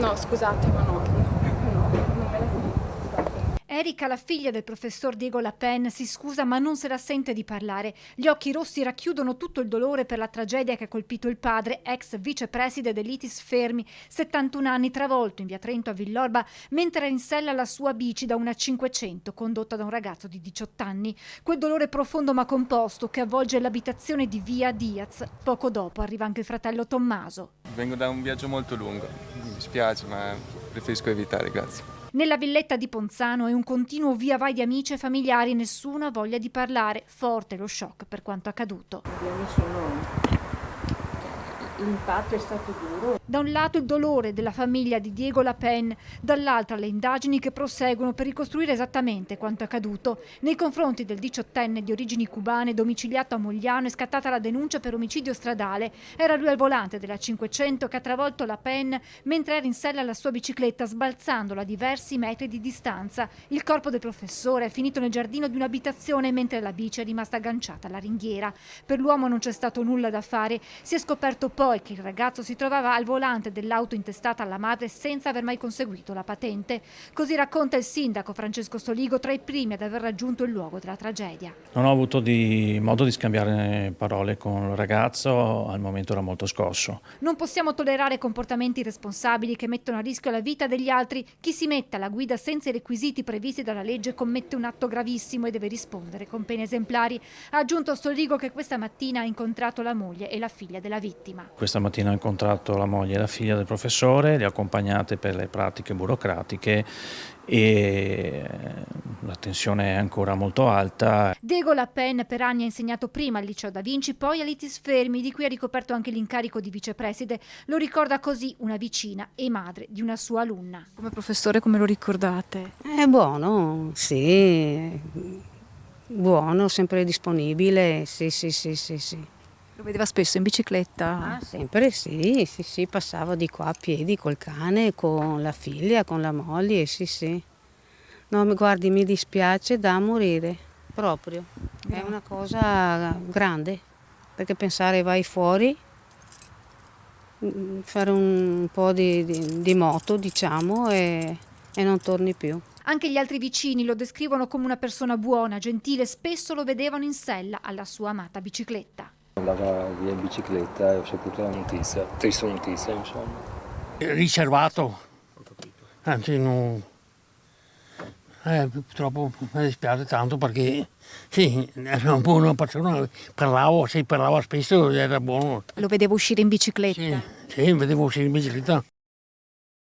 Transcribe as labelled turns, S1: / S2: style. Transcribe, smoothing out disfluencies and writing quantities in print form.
S1: No, scusate, ma no, non me la dico.
S2: Erika, la figlia del professor Diego Lapen, si scusa ma non se la sente di parlare. Gli occhi rossi racchiudono tutto il dolore per la tragedia che ha colpito il padre, ex vicepreside dell'Itis Fermi, 71 anni, travolto in via Trento a Villorba mentre era in sella alla sua bici da una 500 condotta da un ragazzo di 18 anni. Quel dolore profondo ma composto che avvolge l'abitazione di via Diaz. Poco dopo arriva anche il fratello Tommaso.
S3: Vengo da un viaggio molto lungo, mi spiace ma preferisco evitare, grazie.
S2: Nella villetta di Ponzano è un continuo via vai di amici e familiari, nessuna voglia di parlare, forte lo shock per quanto accaduto.
S1: L'impatto è stato duro.
S2: Da un lato il dolore della famiglia di Diego Lapen, dall'altra le indagini che proseguono per ricostruire esattamente quanto accaduto. Nei confronti del 18enne di origini cubane domiciliato a Mogliano è scattata la denuncia per omicidio stradale. Era lui al volante della 500 che ha travolto Lapen mentre era in sella alla sua bicicletta, sbalzandola a diversi metri di distanza. Il corpo del professore è finito nel giardino di un'abitazione mentre la bici è rimasta agganciata alla ringhiera. Per l'uomo non c'è stato nulla da fare. Si è scoperto poi che il ragazzo si trovava al volante dell'auto intestata alla madre senza aver mai conseguito la patente. Così racconta il sindaco Francesco Soligo, tra i primi ad aver raggiunto il luogo della tragedia.
S4: Non ho avuto modo di scambiare parole con il ragazzo, al momento era molto scosso.
S2: Non possiamo tollerare comportamenti irresponsabili che mettono a rischio la vita degli altri. Chi si mette alla guida senza i requisiti previsti dalla legge commette un atto gravissimo e deve rispondere con pene esemplari. Ha aggiunto Soligo che questa mattina ha incontrato la moglie e la figlia della vittima.
S4: Questa mattina ho incontrato la moglie e la figlia del professore, le ho accompagnate per le pratiche burocratiche e la tensione è ancora molto alta.
S2: Diego Lapen per anni ha insegnato prima al liceo Da Vinci, poi all'Itis Fermi, di cui ha ricoperto anche l'incarico di vicepreside. Lo ricorda così una vicina e madre di una sua alunna.
S1: Come professore come lo ricordate?
S5: È buono, sì, buono, sempre disponibile, sì.
S1: Lo vedeva spesso in bicicletta?
S5: Ah, sempre sì, passavo di qua a piedi col cane, con la figlia, con la moglie, sì. No, guardi, mi dispiace da morire, proprio. È una cosa grande, perché pensare vai fuori, fare un po' di moto, diciamo, e non torni più.
S2: Anche gli altri vicini lo descrivono come una persona buona, gentile, spesso lo vedevano in sella alla sua amata bicicletta.
S6: Andava via in bicicletta e ho saputo la notizia, triste notizia insomma.
S7: Riservato, anzi non... purtroppo mi dispiace tanto perché sì, era una buona persona, parlava spesso, era buono.
S1: Lo vedevo uscire in bicicletta?
S7: Sì, vedevo uscire in bicicletta.